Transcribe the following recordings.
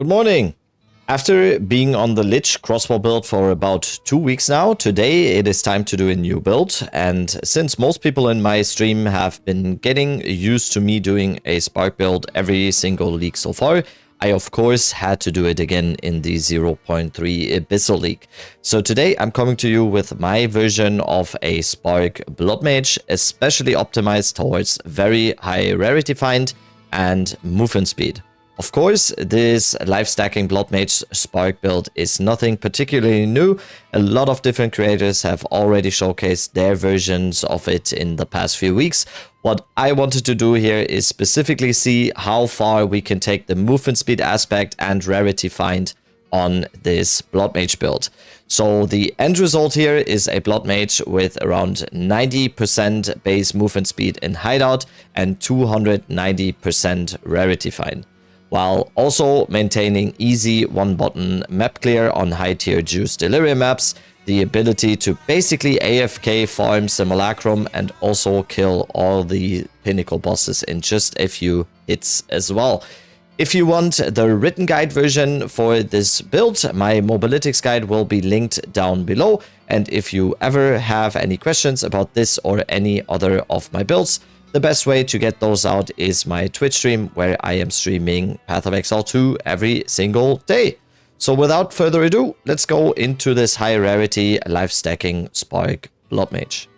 Good morning. After being on the Lich crossbow build for about 2 weeks now, today it is time to do a new build. And since most people in my stream have been getting used to me doing a Spark build every single league so far, I of course had to do it again in the 0.3 Abyssal League. So today I'm coming to you with my version of a Spark Blood Mage, especially optimized towards very high rarity find and movement speed. Of course, this life stacking Blood Mage Spark build is nothing particularly new. A lot of different creators have already showcased their versions of it in the past few weeks. What I wanted to do here is specifically see how far we can take the movement speed aspect and rarity find on this Blood Mage build. So the end result here is a Blood Mage with around 90% base movement speed in hideout and 290% rarity find, while also maintaining easy one-button map clear on high-tier Juice Delirium maps, the ability to basically AFK farm Simulacrum and also kill all the pinnacle bosses in just a few hits as well. If you want the written guide version for this build, my Mobalytics guide will be linked down below. And if you ever have any questions about this or any other of my builds, the best way to get those out is my Twitch stream, where I am streaming Path of Exile 2 every single day. So without further ado, let's go into this high rarity life stacking Spark Blood Mage.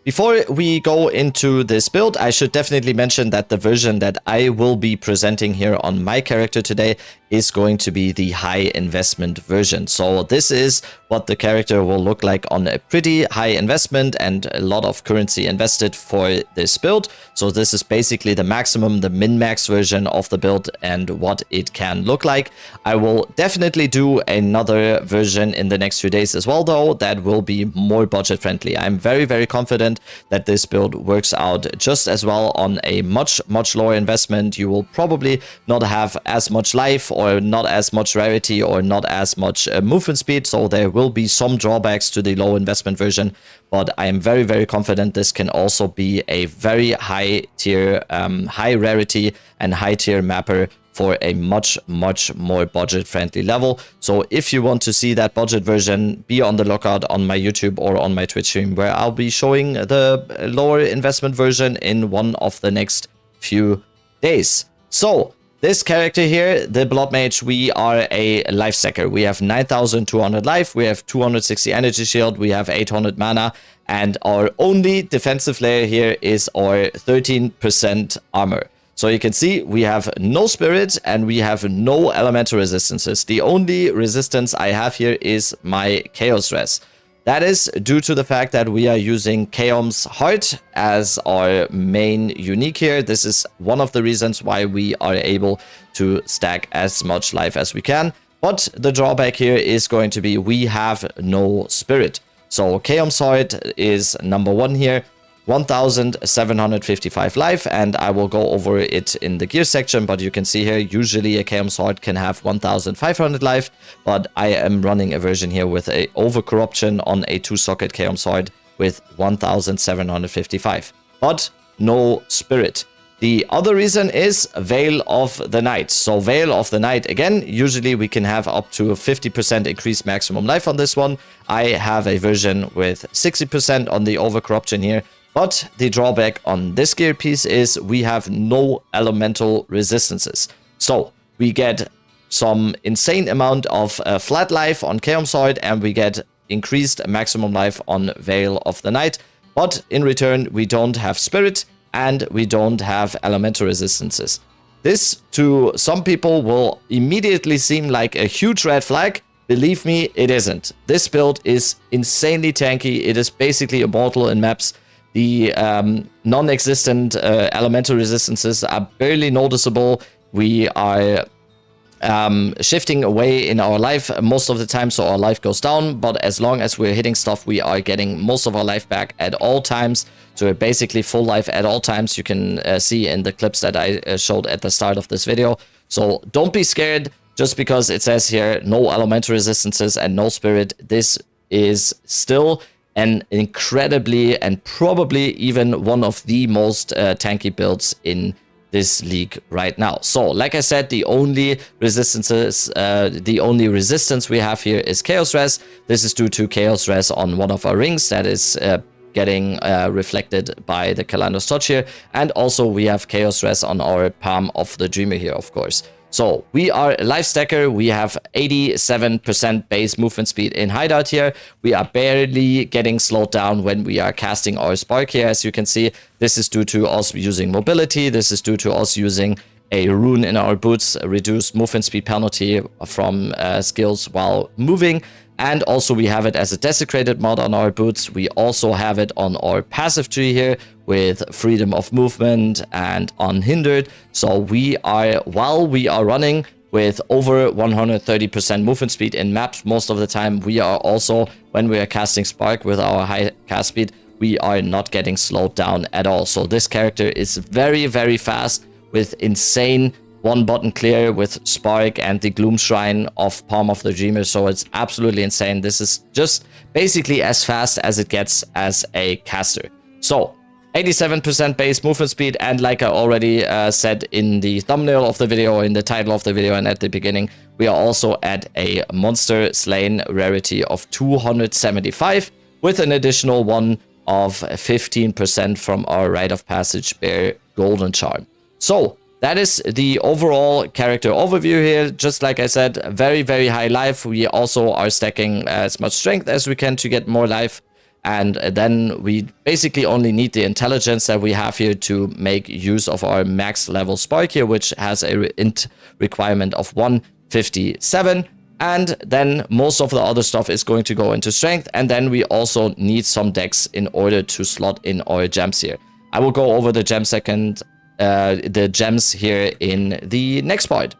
Before we go into this build, I should definitely mention that the version that I will be presenting here on my character today is going to be the high investment version. So this is what the character will look like on a pretty high investment and a lot of currency invested for this build. So this is basically the maximum, the min-max version of the build and what it can look like. I will definitely do another version in the next few days as well, though, that will be more budget friendly. I'm very confident that this build works out just as well on a much lower investment. You will probably not have as much life or not as much rarity or not as much movement speed, so there will be some drawbacks to the low investment version, but I am very confident this can also be a very high tier, high rarity and high tier mapper for a much more budget friendly level. So if you want to see that budget version, be on the lookout on my YouTube or on my Twitch stream, where I'll be showing the lower investment version in one of the next few days. So this character here, the Blood Mage, we are a life stacker. We have 9,200 life, we have 260 energy shield, we have 800 mana, and our only defensive layer here is our 13% armor. So you can see we have no spirit and we have no elemental resistances. The only resistance I have here is my Chaos Res. That is due to the fact that we are using Chaos Heart as our main unique here. This is one of the reasons why we are able to stack as much life as we can. But the drawback here is going to be we have no spirit. So Chaos Heart is number one here. 1,755 life, and I will go over it in the gear section, but you can see here usually a Chaos Sword can have 1,500 life, but I am running a version here with a overcorruption on a 2-socket Chaos Sword with 1,755, but no spirit. The other reason is Veil of the Night. So Veil of the Night, again, usually we can have up to a 50% increased maximum life on this one. I have a version with 60% on the overcorruption here. But the drawback on this gear piece is we have no elemental resistances. So we get some insane amount of flat life on Chaos Sword, and we get increased maximum life on Veil of the Night. But in return, we don't have spirit and we don't have elemental resistances. This to some people will immediately seem like a huge red flag. Believe me, it isn't. This build is insanely tanky. It is basically immortal in maps. The non-existent elemental resistances are barely noticeable. We are shifting away in our life most of the time, so our life goes down. But as long as we're hitting stuff, we are getting most of our life back at all times. So we're basically full life at all times. You can see in the clips that I showed at the start of this video. So don't be scared just because it says here no elemental resistances and no spirit. This is still an incredibly and probably even one of the most tanky builds in this league right now. So like I said, the only resistance we have here is Chaos Res. This is due to Chaos Res on one of our rings that is getting reflected by the Kalandos Touch here, and also we have Chaos Res on our Palm of the Dreamer here, of course. So we are a life stacker. We have 87% base movement speed in Hideout here. We are barely getting slowed down when we are casting our Spark here. As you can see, this is due to us using mobility. This is due to us using a rune in our boots, a reduced movement speed penalty from skills while moving. And also we have it as a desecrated mod on our boots. We also have it on our passive tree here with freedom of movement and unhindered. So we are, while we are running with over 130% movement speed in maps most of the time, we are also, when we are casting Spark with our high cast speed, we are not getting slowed down at all. So this character is very, very fast with insane one button clear with Spark and the Gloom Shrine of Palm of the Dreamer. So it's absolutely insane. This is just basically as fast as it gets as a caster. So 87% base movement speed, and like I already said in the thumbnail of the video, in the title of the video, and at the beginning, we are also at a monster slain rarity of 275 with an additional one of 15% from our Rite of Passage Bear Golden Charm. So that is the overall character overview here. Just like I said, very, very high life. We also are stacking as much strength as we can to get more life. And then we basically only need the intelligence that we have here to make use of our max level Spark here, which has a int requirement of 157. And then most of the other stuff is going to go into strength. And then we also need some dex in order to slot in our gems here. I will go over the gems here in the next part.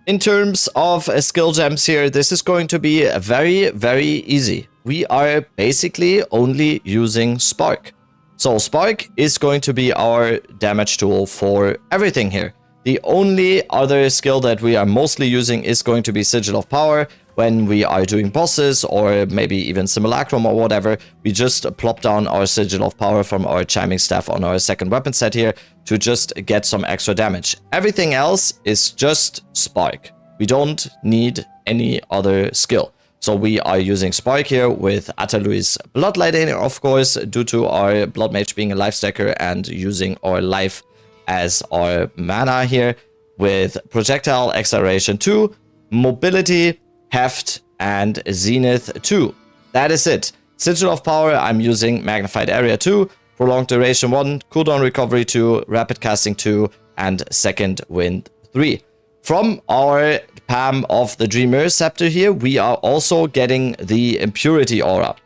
In terms of skill gems here, this is going to be very, very easy. We are basically only using Spark. So Spark is going to be our damage tool for everything here. The only other skill that we are mostly using is going to be Sigil of Power. When we are doing bosses or maybe even Simulacrum or whatever, we just plop down our Sigil of Power from our Chiming Staff on our second weapon set here to just get some extra damage. Everything else is just Spark. We don't need any other skill. So we are using Spark here with Atalui's Bloodlighting, of course, due to our Blood Mage being a life stacker and using our life as our mana here, with Projectile Acceleration 2, Mobility, Heft, and Zenith 2. That is it. Sigil of Power, I'm using Magnified Area 2, Prolonged Duration 1, Cooldown Recovery 2, Rapid Casting 2, and Second Wind 3. From our Palm of the Dreamer Scepter here, we are also getting the Impurity Aura.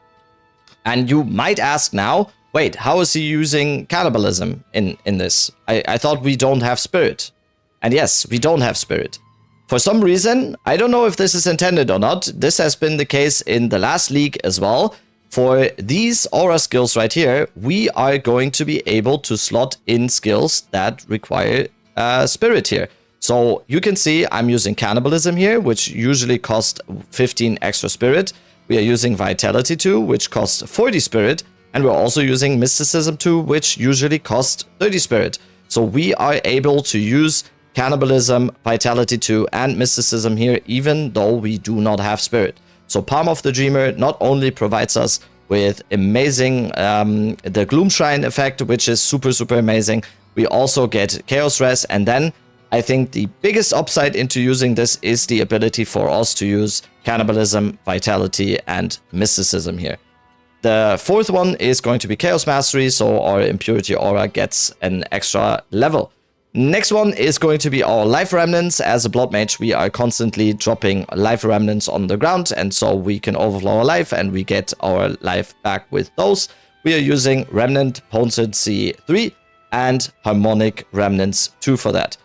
And you might ask now, wait, how is he using Cannibalism in this? I thought we don't have Spirit. And yes, we don't have Spirit. For some reason, I don't know if this is intended or not, this has been the case in the last league as well. For these aura skills right here, we are going to be able to slot in skills that require Spirit here. So you can see I'm using Cannibalism here, which usually costs 15 extra Spirit. We are using Vitality 2, which costs 40 Spirit. And we're also using Mysticism 2, which usually costs 30 Spirit. So we are able to use Cannibalism, Vitality 2, and Mysticism here, even though we do not have Spirit. So Palm of the Dreamer not only provides us with amazing, the Gloom Shrine effect, which is super, super amazing. We also get Chaos Res, and then I think the biggest upside into using this is the ability for us to use Cannibalism, Vitality, and Mysticism here. The fourth one is going to be Chaos Mastery, so our Impurity Aura gets an extra level. Next one is going to be our Life Remnants. As a Blood Mage, we are constantly dropping Life Remnants on the ground, and so we can overflow our life and we get our life back with those. We are using Remnant Potency 3 and Harmonic Remnants 2 for that.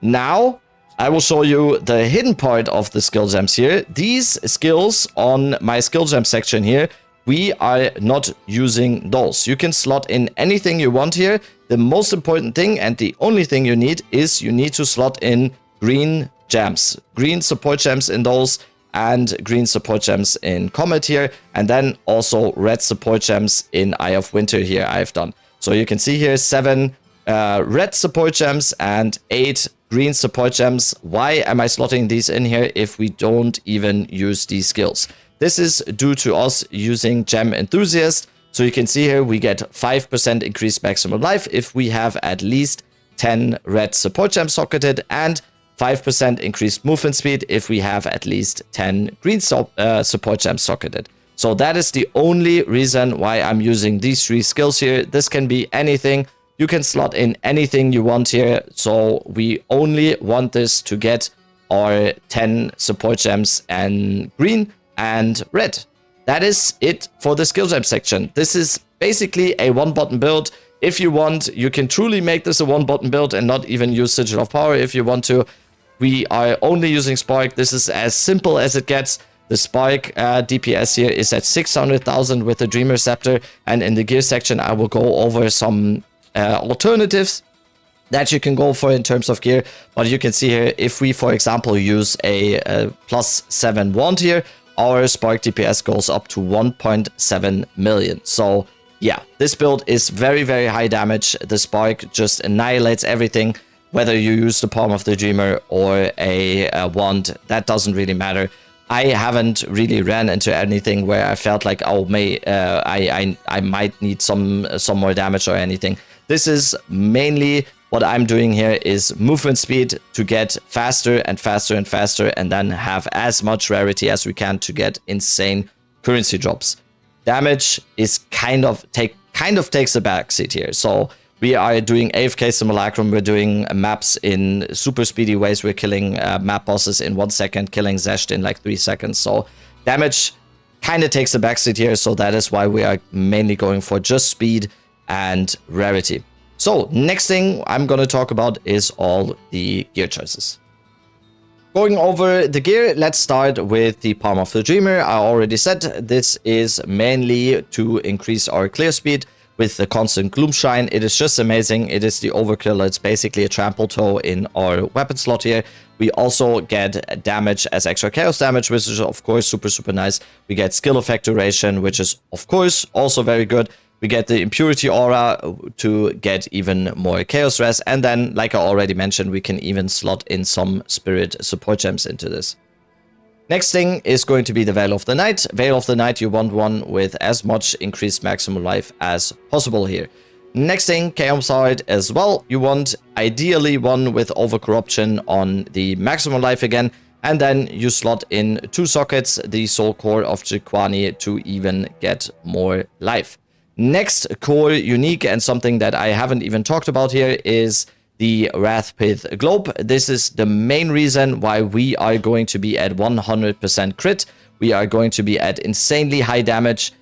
Now, I will show you the hidden part of the skill gems here. These skills on my skill gem section here, we are not using those. You can slot in anything you want here. The most important thing and the only thing you need is you need to slot in green gems. Green support gems in those and green support gems in Comet here. And then also red support gems in Eye of Winter here I've done. So you can see here 7 red support gems and 8 green support gems. Why am I slotting these in here if we don't even use these skills? This is due to us using Gem Enthusiast. So you can see here we get 5% increased maximum life if we have at least 10 red support gems socketed, and 5% increased movement speed if we have at least 10 green support gems socketed. So that is the only reason why I'm using these 3 skills here. This can be anything. You can slot in anything you want here. So we only want this to get our 10 support gems and green and red. That is it for the skill gem section. This is basically a one-button build. If you want, you can truly make this a one-button build and not even use Sigil of Power if you want to. We are only using Spark. This is as simple as it gets. The Spark DPS here is at 600,000 with the Dreamer Scepter. And in the gear section, I will go over some alternatives that you can go for in terms of gear. But you can see here, if we, for example, use a +7 wand here, our Spark DPS goes up to 1.7 million. So yeah, this build is very, very high damage. The Spark just annihilates everything, whether you use the Palm of the Dreamer or a wand. That doesn't really matter. I haven't really ran into anything where I felt like, oh, I might need some more damage or anything. This is mainly what I'm doing here is movement speed to get faster and faster and faster, and then have as much rarity as we can to get insane currency drops. Damage is kind of takes a backseat here. So we are doing AFK Simulacrum, we're doing maps in super speedy ways, we're killing map bosses in 1 second, killing Zesht in like 3 seconds. So damage kind of takes a backseat here, so that is why we are mainly going for just speed and rarity. So next thing I'm going to talk about is all the gear choices. Going over the gear, let's start with the Palm of the Dreamer. I already said this is mainly to increase our clear speed with the constant Gloomshine. It is just amazing. It is the overkill. It's basically a trample toe in our weapon slot here. We also get damage as extra chaos damage, which is of course super nice. We get skill effect duration, which is of course also very good. We get the Impurity Aura to get even more Chaos Res. And then, like I already mentioned, we can even slot in some Spirit Support Gems into this. Next thing is going to be the Veil of the Night. Veil of the Night, you want one with as much increased maximum life as possible here. Next thing, Chaos Heart as well. You want ideally one with Overcorruption on the maximum life again. And then you slot in 2 sockets, the Soul Core of Jikwani, to even get more life. Next core unique, and something that I haven't even talked about here, is the Wrathpith Globe. This is the main reason why we are going to be at 100% crit. We are going to be at insanely high damage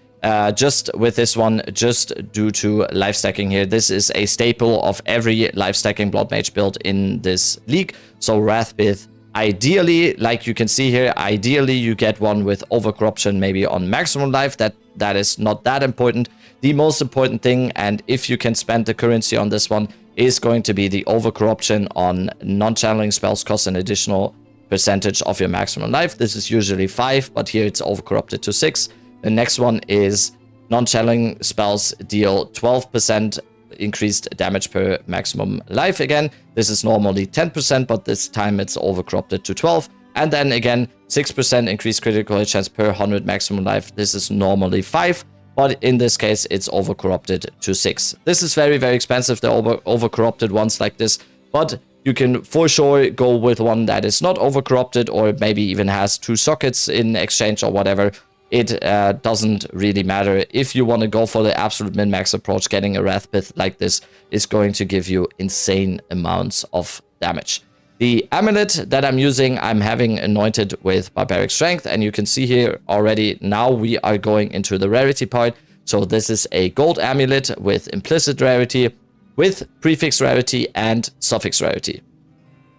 just with this one, just due to life stacking here. This is a staple of every life stacking Blood Mage build in this league. So Wrathpith, ideally, like you can see here, ideally you get one with Overcorruption maybe on maximum life. That is not that important. The most important thing, and if you can spend the currency on this one, is going to be the Overcorruption on non-channeling spells cost an additional percentage of your maximum life. This is usually 5, but here it's overcorrupted to 6. The next one is non-channeling spells deal 12% increased damage per maximum life again. This is normally 10%, but this time it's overcorrupted to 12. And then again, 6% increased critical hit chance per 100 maximum life. This is normally 5. But in this case, it's overcorrupted to 6. This is very, very expensive, the overcorrupted ones like this. But you can for sure go with one that is not overcorrupted, or maybe even has 2 sockets in exchange or whatever. It doesn't really matter. If you want to go for the absolute min-max approach, getting a Wrathpith like this is going to give you insane amounts of damage. The amulet that I'm using, I'm having anointed with Barbaric Strength, and you can see here already now we are going into the rarity part. So this is a gold amulet with implicit rarity, with prefix rarity and suffix rarity.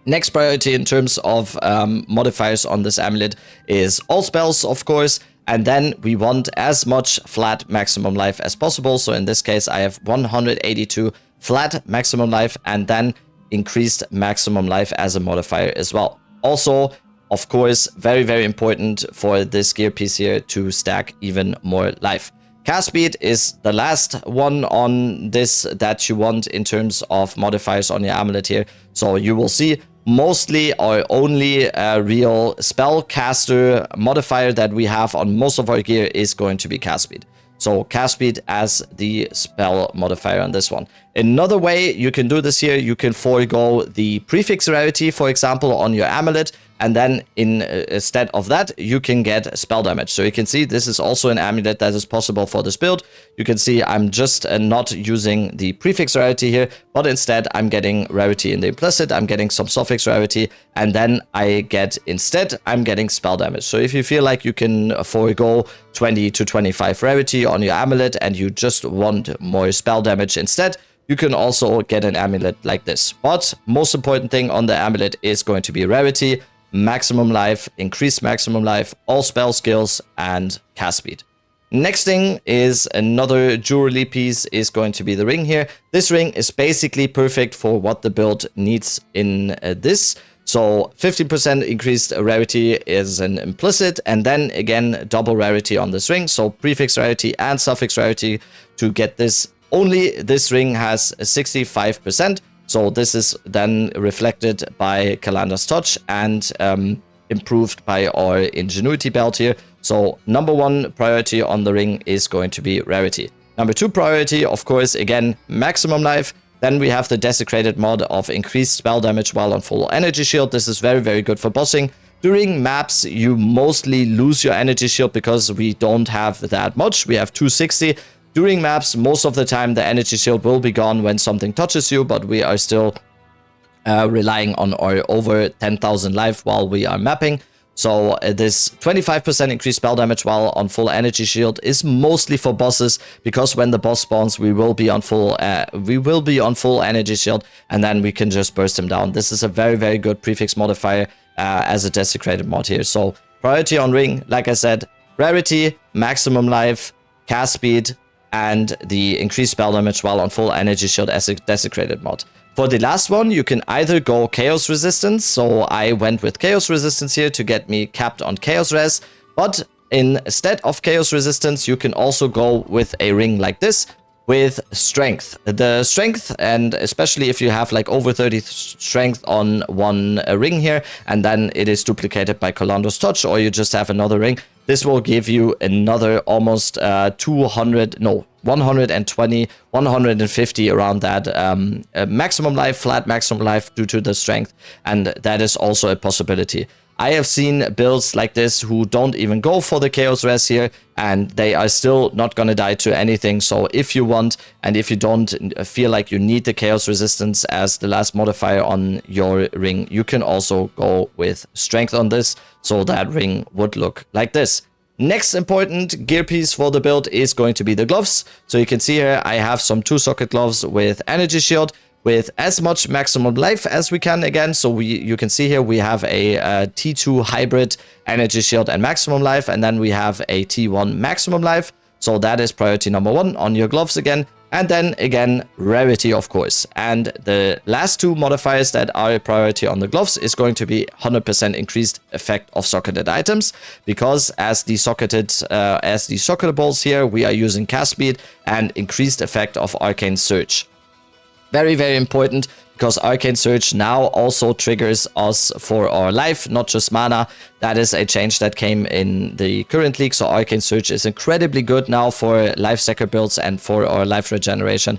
Next priority in terms of modifiers on this amulet is all spells, of course, and then we want as much flat maximum life as possible. So in this case, I have 182 flat maximum life, and then increased maximum life as a modifier as well. Also, of course, very, very important for this gear piece here to stack even more life. Cast speed is the last one on this that you want in terms of modifiers on your amulet here. So you will see mostly or only a real spellcaster modifier that we have on most of our gear is going to be cast speed. So cast speed as the spell modifier on this one. Another way you can do this here, you can forego the prefix rarity, for example, on your amulet, and then instead of that, you can get spell damage. So you can see this is also an amulet that is possible for this build. You can see I'm just not using the prefix rarity here, but instead I'm getting rarity in the implicit, I'm getting some suffix rarity, and then I'm getting spell damage. So if you feel like you can forego 20 to 25 rarity on your amulet and you just want more spell damage instead, you can also get an amulet like this. But most important thing on the amulet is going to be rarity, maximum life, increased maximum life, all spell skills, and cast speed. Next thing is another jewelry piece is going to be the ring here. This ring is basically perfect for what the build needs in this. So 50% increased rarity is an implicit, and then again double rarity on this ring. So prefix rarity and suffix rarity to get this. Only this ring has 65%. So this is then reflected by Kalandar's Touch and improved by our Ingenuity belt here. So number one priority on the ring is going to be rarity. Number two priority, of course, again, maximum life. Then we have the Desecrated mod of increased spell damage while on full energy shield. This is very, very good for bossing. During maps, you mostly lose your energy shield because we don't have that much. We have 260. During maps, most of the time, the energy shield will be gone when something touches you, but we are still relying on our over 10,000 life while we are mapping. So this 25% increased spell damage while on full energy shield is mostly for bosses, because when the boss spawns, we will be on full energy shield, and then we can just burst him down. This is a very, very good prefix modifier as a desecrated mod here. So priority on ring, like I said, rarity, maximum life, cast speed, and the increased spell damage while on full energy shield as a desecrated mod. For the last one, you can either go Chaos Resistance, so I went with Chaos Resistance here to get me capped on Chaos Res, but instead of Chaos Resistance, you can also go with a ring like this, with Strength. The Strength, and especially if you have like over 30 Strength on one ring here, and then it is duplicated by Kalandar's Touch, or you just have another ring, this will give you another almost 120, 150 around that maximum life, flat maximum life due to the strength, and that is also a possibility. I have seen builds like this who don't even go for the Chaos Res here, and they are still not gonna die to anything. So if you want, and if you don't feel like you need the Chaos Resistance as the last modifier on your ring, you can also go with Strength on this, so that ring would look like this. Next important gear piece for the build is going to be the gloves. So you can see here I have some 2-socket gloves with energy shield, with as much maximum life as we can again. So you can see here we have a T2 hybrid energy shield and maximum life, and then we have a T1 maximum life. So that is priority number one on your gloves again. And then again, rarity, of course. And the last two modifiers that are a priority on the gloves is going to be 100% increased effect of socketed items, because as the socketables here, we are using cast speed and increased effect of Arcane Surge. Very, very important, because Arcane Surge now also triggers us for our life, not just mana. That is a change that came in the current league, so Arcane Surge is incredibly good now for life stacker builds and for our life regeneration.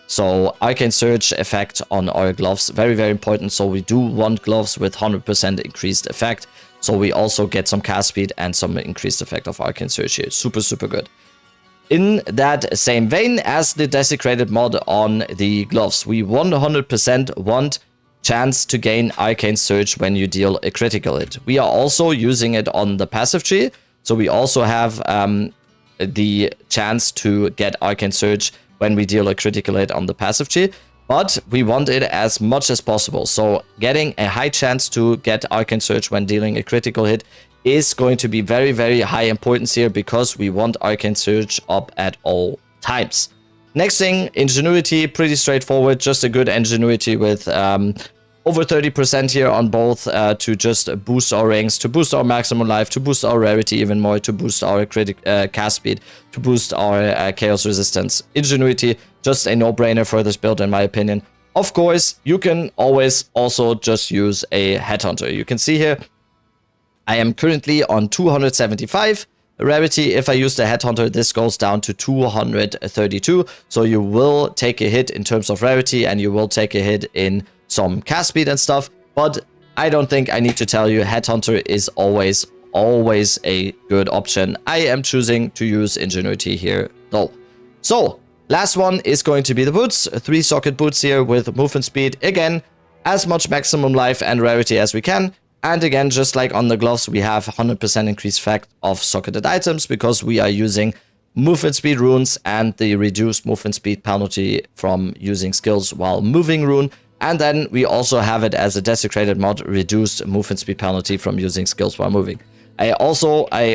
So Arcane Surge effect on our gloves, very, very important. So we do want gloves with 100% increased effect. So we also get some cast speed and some increased effect of Arcane Surge here. Super, super good. In that same vein as the Desecrated mod on the gloves, we 100% want chance to gain Arcane Surge when you deal a critical hit. We are also using it on the passive tree, so we also have the chance to get Arcane Surge when we deal a critical hit on the passive tree, but we want it as much as possible. So getting a high chance to get Arcane Surge when dealing a critical hit is going to be very, very high importance here, because we want Arcane Surge up at all times. Next thing, Ingenuity, pretty straightforward, just a good Ingenuity with over 30% here on both to just boost our rings, to boost our maximum life, to boost our rarity even more, to boost our cast speed, to boost our chaos resistance. Ingenuity, just a no-brainer for this build in my opinion. Of course, you can always also just use a headhunter. You can see here, I am currently on 275 rarity. If I use the headhunter, this goes down to 232. So you will take a hit in terms of rarity and you will take a hit in some cast speed and stuff. But I don't think I need to tell you, headhunter is always a good option. I am choosing to use ingenuity here though. So last one is going to be the boots. 3 socket boots here with movement speed. Again, as much maximum life and rarity as we can. And again, just like on the gloves, we have 100% increased effect of socketed items because we are using movement speed runes and the reduced movement speed penalty from using skills while moving rune. And then we also have it as a desecrated mod, reduced movement speed penalty from using skills while moving. I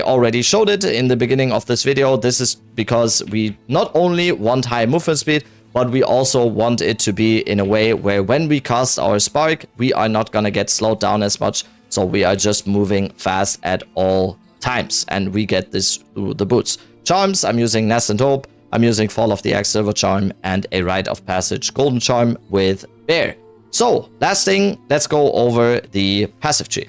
already showed it in the beginning of this video. This is because we not only want high movement speed, but we also want it to be in a way where when we cast our spark, we are not gonna get slowed down as much. So we are just moving fast at all times, and we get this through the boots. Charms, I'm using Nest and Hope, I'm using Fall of the Axe Silver Charm, and a Rite of Passage Golden Charm with Bear. So, last thing, let's go over the passive tree.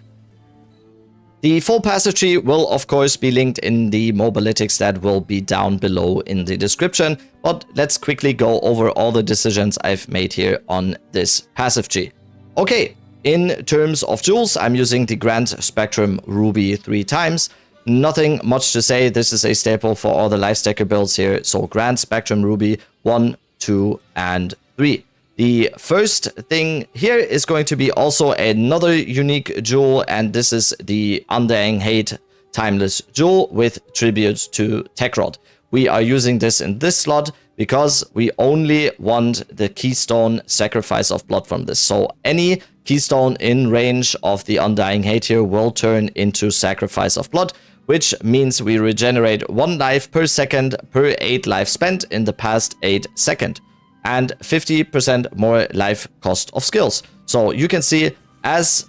The full passive tree will of course be linked in the mobalytics that will be down below in the description, but let's quickly go over all the decisions I've made here on this passive tree. Okay. In terms of jewels, I'm using the Grand Spectrum Ruby 3 times. Nothing much to say. This is a staple for all the life stacker builds here. So Grand Spectrum Ruby 1, 2, and 3. The first thing here is going to be also another unique jewel, and this is the Undying Hate Timeless Jewel with tribute to Techrod. We are using this in this slot because we only want the keystone Sacrifice of Blood from this. So any keystone in range of the Undying Hate here will turn into Sacrifice of Blood, which means we regenerate 1 life per second per 8 life spent in the past 8 seconds, and 50% more life cost of skills. So you can see, as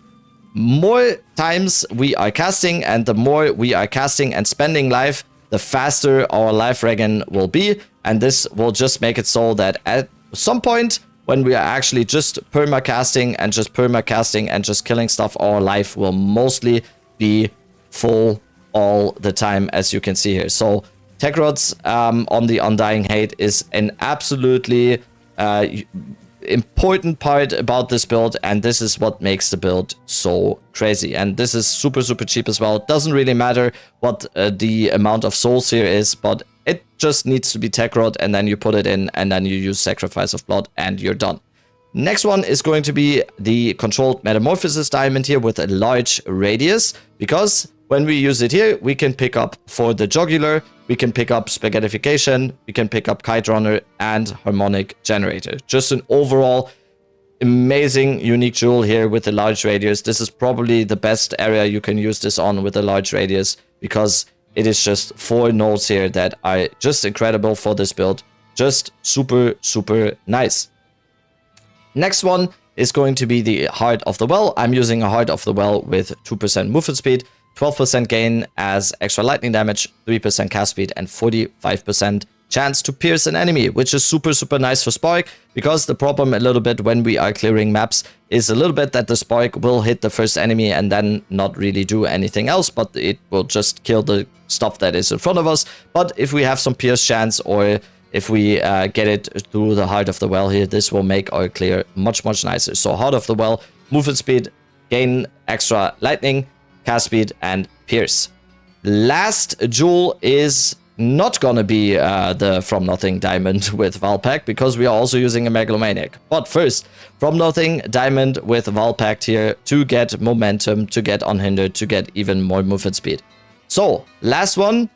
more times we are casting and the more we are casting and spending life, the faster our life regen will be, and this will just make it so that at some point when we are actually just perma-casting and just killing stuff, our life will mostly be full all the time, as you can see here. So Techrod's on the Undying Hate is an absolutely important part about this build, and this is what makes the build so crazy. And this is super cheap as well. It doesn't really matter what the amount of souls here is, but it just needs to be Techrod, and then you put it in, and then you use Sacrifice of Blood, and you're done. Next one is going to be the Controlled Metamorphosis Diamond here with a large radius, because when we use it here, we can pick up for the Jugular, we can pick up Spaghettification, we can pick up Kite Runner, and Harmonic Generator. Just an overall amazing unique jewel here with a large radius. This is probably the best area you can use this on with a large radius, because it is just 4 nodes here that are just incredible for this build. Just super nice. Next one is going to be the Heart of the Well. I'm using a Heart of the Well with 2% movement speed, 12% gain as extra lightning damage, 3% cast speed, and 45% chance to pierce an enemy, which is super nice for Spark, because the problem a little bit when we are clearing maps is a little bit that the Spark will hit the first enemy and then not really do anything else, but it will just kill the stuff that is in front of us. But if we have some pierce chance, or if we get it through the Heart of the Well here, this will make our clear much nicer. So Heart of the Well, movement speed, gain extra lightning, cast speed, and pierce. Last jewel is not gonna be the From Nothing Diamond with Valpact, because we are also using a Megalomaniac. But first, From Nothing Diamond with Valpact here to get momentum, to get unhindered, to get even more movement speed. So last one,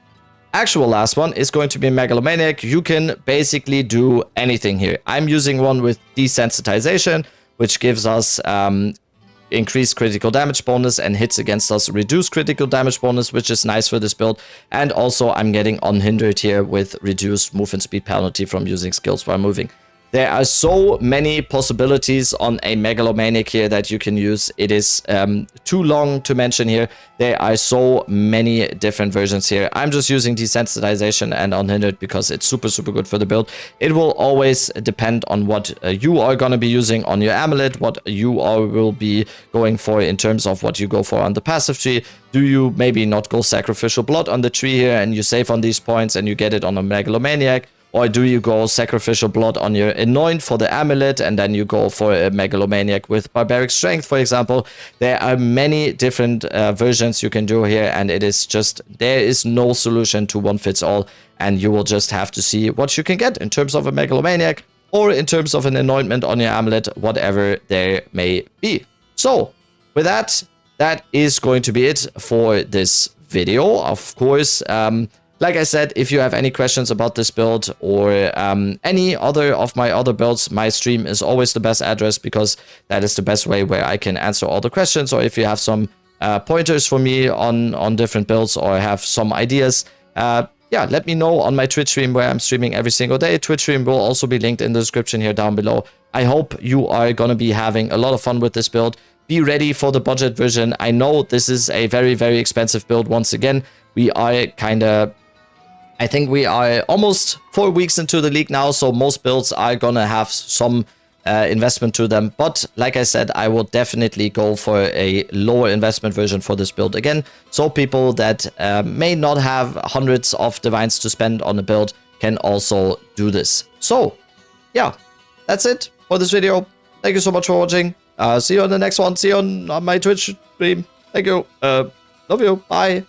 actual last one, is going to be Megalomaniac. You can basically do anything here. I'm using one with desensitization, which gives us increased critical damage bonus, and hits against us reduced critical damage bonus, which is nice for this build. And also I'm getting unhindered here with reduced movement speed penalty from using skills while moving. There are so many possibilities on a Megalomaniac here that you can use. It is too long to mention here. There are so many different versions here. I'm just using desensitization and unhindered because it's super, super good for the build. It will always depend on what you are going to be using on your amulet, what you will be going for in terms of what you go for on the passive tree. Do you maybe not go sacrificial blood on the tree here and you save on these points and you get it on a Megalomaniac? Or do you go sacrificial blood on your anoint for the amulet and then you go for a Megalomaniac with barbaric strength, for example? There are many different versions you can do here, and it is just, there is no solution to one fits all, and you will just have to see what you can get in terms of a Megalomaniac or in terms of an anointment on your amulet, whatever there may be. So with that, that is going to be it for this video. Of course, like I said, if you have any questions about this build or any other of my other builds, my stream is always the best address because that is the best way where I can answer all the questions. Or if you have some pointers for me on different builds or have some ideas, yeah, let me know on my Twitch stream where I'm streaming every single day. Twitch stream will also be linked in the description here down below. I hope you are going to be having a lot of fun with this build. Be ready for the budget version. I know this is a very, very expensive build. Once again, we are kind of... I think we are almost 4 weeks into the league now, so most builds are gonna have some investment to them. But like I said, I will definitely go for a lower investment version for this build again, so people that may not have hundreds of divines to spend on a build can also do this. So yeah, that's it for this video. Thank you so much for watching. See you on the next one. See you on my Twitch stream. Thank you. Love you. Bye.